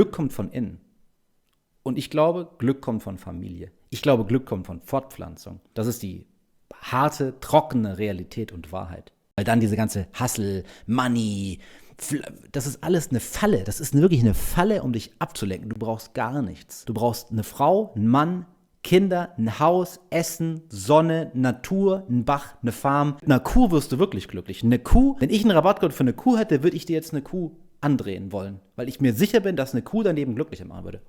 Glück kommt von innen. Und ich glaube, Glück kommt von Familie. Ich glaube, Glück kommt von Fortpflanzung. Das ist die harte, trockene Realität und Wahrheit. Weil dann diese ganze Hustle, Money, das ist alles eine Falle. Das ist wirklich eine Falle, um dich abzulenken. Du brauchst gar nichts. Du brauchst eine Frau, einen Mann, Kinder, ein Haus, Essen, Sonne, Natur, ein Bach, eine Farm. Mit einer Kuh wirst du wirklich glücklich. Eine Kuh, wenn ich einen Rabattcode für eine Kuh hätte, würde ich dir jetzt eine Kuh andrehen wollen. Weil ich mir sicher bin, dass eine Kuh dein Leben glücklicher machen würde.